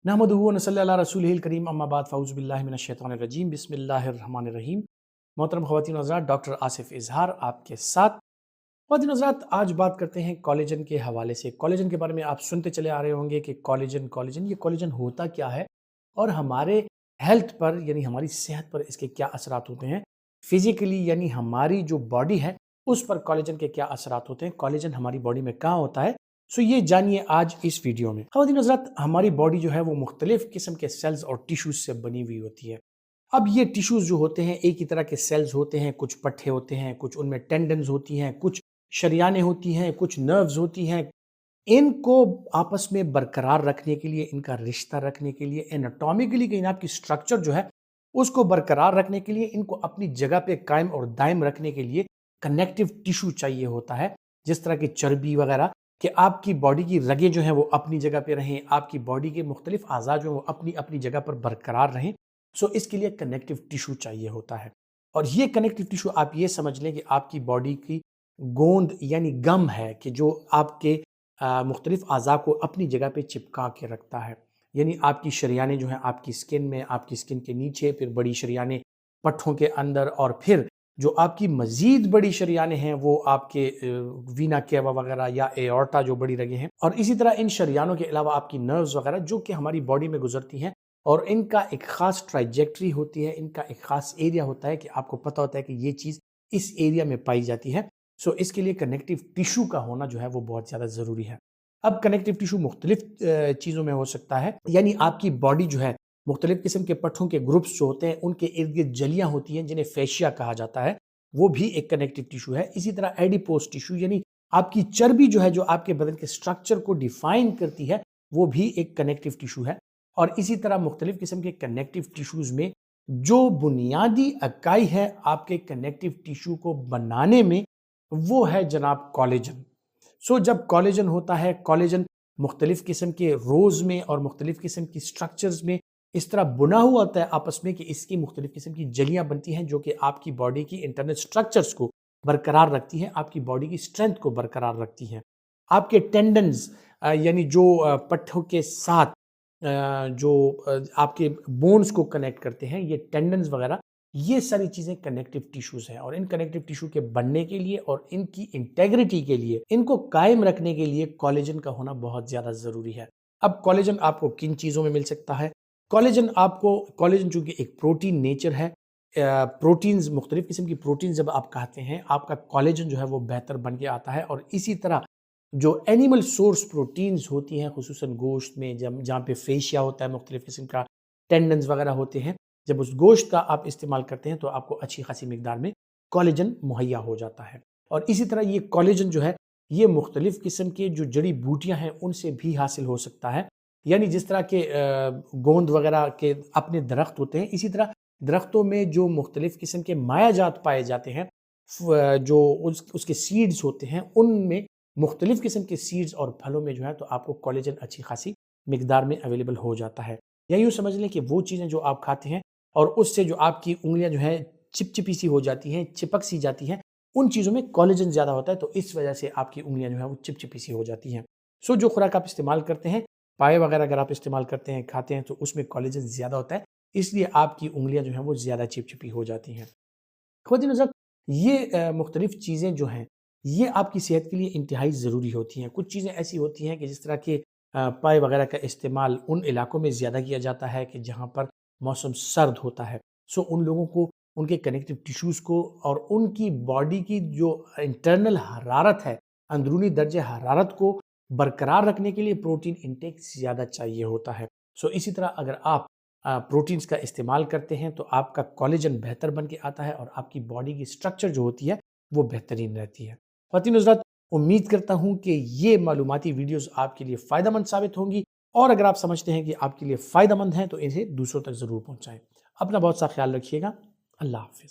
नहमदुहु व नसल्ली अला रसूलिहिल करीम अम्मा बाद फ़अऊज़ु बिल्लाहि मिनश्शैतानिर्रजीम बिस्मिल्लाहिर्रहमानिर्रहीम। मोहतरम ख़वातीन व हज़रात, डॉक्टर आसिफ़ इज़हार आपके साथ। ख़वातीन व हज़रात, आज बात करते हैं कोलेजन के हवाले से। कोलेजन के बारे में आप सुनते चले आ रहे होंगे कि कोलेजन कोलेजन ये कोलेजन होता क्या है और हमारे हेल्थ पर यानी हमारी सेहत पर इसके क्या असरात होते हैं। फिज़िकली यानी हमारी जो बॉडी है उस पर कोलेजन के क्या असरात होते हैं, कोलेजन हमारी बॉडी में कहाँ होता है। सो ये जानिए आज इस वीडियो में। ख़वातीन हज़रात, हमारी बॉडी जो है वो मुख्तलिफ किस्म के सेल्स और टिश्यूज़ से बनी हुई होती है। अब ये टिश्यूज़ जो होते हैं एक ही तरह के सेल्स होते हैं, कुछ पट्टे होते हैं, कुछ उनमें टेंडन्स होती हैं, कुछ शरियानें होती हैं, कुछ नर्व्स होती हैं। इनको आपस में बरकरार रखने के लिए, इनका रिश्ता रखने के लिए, एनाटॉमिकली कि आपकी स्ट्रक्चर जो है उसको बरकरार रखने के लिए, इनको अपनी जगह पे कायम और दायम रखने के लिए कनेक्टिव टिश्यू चाहिए होता है। जिस तरह की चर्बी वगैरह, कि आपकी बॉडी की रगें जो हैं वो अपनी जगह पे रहें, आपकी बॉडी के मुख्तलिफ अज़ा जो हैं वो अपनी अपनी जगह पर बरकरार रहें। सो इसके लिए कनेक्टिव टिश्यू चाहिए होता है। और ये कनेक्टिव टिश्यू आप ये समझ लें कि आपकी बॉडी की गोंद यानी गम है कि जो आपके मुख्तलिफ अज़ा को अपनी जगह पे चिपका के रखता है। यानी आपकी शरियानें जो हैं आपकी स्किन में, आपकी स्किन के नीचे, फिर बड़ी शरियानें पट्ठों के अंदर, और फिर जो आपकी मज़ीद बड़ी शरियानें हैं वो आपके वीना केवा वगैरह या एओर्टा जो बड़ी रगें हैं। और इसी तरह इन शरियानों के अलावा आपकी नर्व्स वगैरह जो कि हमारी बॉडी में गुजरती हैं, और इनका एक ख़ास ट्राइजेक्ट्री होती है, इनका एक ख़ास एरिया होता है कि आपको पता होता है कि ये चीज़ इस एरिया में पाई जाती है। सो इसके लिए कनेक्टिव टिश्यू का होना जो है वो बहुत ज़्यादा ज़रूरी है। अब कनेक्टिव टिश्यू मुख्तलिफ चीज़ों में हो सकता है, यानी आपकी बॉडी जो है मुख्तलिफ किस्म के पट्ठों के ग्रुप्स जो होते हैं उनके इर्द गिर्द जलियाँ होती हैं जिन्हें फेशिया कहा जाता है, वो भी एक कनेक्टिव टिश्यू है। इसी तरह एडिपोज टिश्यू यानी आपकी चर्बी जो है जो आपके बदन के स्ट्रक्चर को डिफाइन करती है, वो भी एक कनेक्टिव टिश्यू है। और इसी तरह मुख्तलिफ किस्म के कनेक्टिव टिश्यूज़ में जो बुनियादी इकाई है आपके कनेक्टिव टिश्यू को बनाने में, वो है जनाब कोलेजन। सो जब कोलेजन होता है, कोलेजन मुख्तलिफ किस्म के रोज़ में और मुख्तलिफ किस्म की स्ट्रक्चर्स में इस तरह बुना हुआ होता है आपस में कि इसकी मुख्तलिफ किस्म की जलियाँ बनती हैं जो कि आपकी बॉडी की इंटरनल स्ट्रक्चर्स को बरकरार रखती हैं, आपकी बॉडी की स्ट्रेंथ को बरकरार रखती हैं। आपके टेंडन्स यानी जो पट्ठों के साथ आपके बोन्स को कनेक्ट करते हैं, ये टेंडन्स वगैरह, ये सारी चीज़ें कनेक्टिव टिश्यूज़ हैं। और इन कनेक्टिव टिश्यू के बनने के लिए और इनकी इंटेग्रिटी के लिए, इनको कायम रखने के लिए कोलेजन का होना बहुत ज़्यादा ज़रूरी है। अब कोलेजन आपको किन चीज़ों में मिल सकता है? कोलेजन चूँकि एक प्रोटीन नेचर है, प्रोटीन्स मुख्तलिफ किस्म की प्रोटीन जब आप खाते हैं, आपका कोलेजन जो है वो बेहतर बन के आता है। और इसी तरह जो एनिमल सोर्स प्रोटीन्स होती हैं, खुसूसन गोश्त में, जब जहाँ पे फेशिया होता है, मुख्तलिफ किस्म का टेंडन्स वगैरह होते हैं, जब उस गोश्त का आप इस्तेमाल करते हैं तो आपको अच्छी खासी मिकदार में कोलेजन मुहैया हो जाता है। और इसी तरह ये कोलेजन जो है ये मुख्तलिफ किस्म के जो जड़ी बूटियाँ हैं उनसे भी हासिल हो सकता है। यानी जिस तरह के गोंद वगैरह के अपने दरख्त होते हैं, इसी तरह दरख्तों में जो मुख्तलिफ किस्म के मायाजात पाए जाते हैं, जो उसके सीड्स होते हैं, उनमें मुख्तलिफ किस्म के सीड्स और फलों में जो है तो आपको कोलेजन अच्छी खासी मिकदार में अवेलेबल हो जाता है। या यूँ समझ लें कि वो चीज़ें जो आप खाते हैं और उससे जो आपकी उंगलियां जो हैं चिपचिपी सी हो जाती हैं, चिपक सी जाती हैं, उन चीज़ों में कोलेजन ज़्यादा होता है, तो इस वजह से आपकी उंगलियां जो है वो चिपचिपी सी हो जाती हैं। सो जो खुराक आप इस्तेमाल करते हैं, पाए वगैरह अगर आप इस्तेमाल करते हैं, खाते हैं, तो उसमें कोलेजन ज़्यादा होता है, इसलिए आपकी उंगलियां जो हैं वो ज़्यादा चिपचिपी हो जाती हैं। खुद नज़र ये मुख्तलिफ चीज़ें जो हैं ये आपकी सेहत के लिए इंतहाई ज़रूरी होती हैं। कुछ चीज़ें ऐसी होती हैं कि जिस तरह के पाए वगैरह का इस्तेमाल उन इलाकों में ज़्यादा किया जाता है कि जहाँ पर मौसम सर्द होता है। सो उन लोगों को उनके कनेक्टिव टिश्यूज़ को और उनकी बॉडी की जो इंटरनल हरारत है, अंदरूनी दर्जे हरारत को बरकरार रखने के लिए प्रोटीन इंटेक ज़्यादा चाहिए होता है। सो इसी तरह अगर आप प्रोटीन्स का इस्तेमाल करते हैं तो आपका कोलेजन बेहतर बन के आता है और आपकी बॉडी की स्ट्रक्चर जो होती है वो बेहतरीन रहती है। ख़वातीन हज़रात, उम्मीद करता हूँ कि ये मालूमाती वीडियोज़ आपके लिए फ़ायदेमंद साबित होंगी, और अगर आप समझते हैं कि आपके लिए फ़ायदेमंद हैं तो इसे दूसरों तक ज़रूर पहुँचाएँ। अपना बहुत सा ख्याल रखिएगा। अल्लाह हाफ़िज़।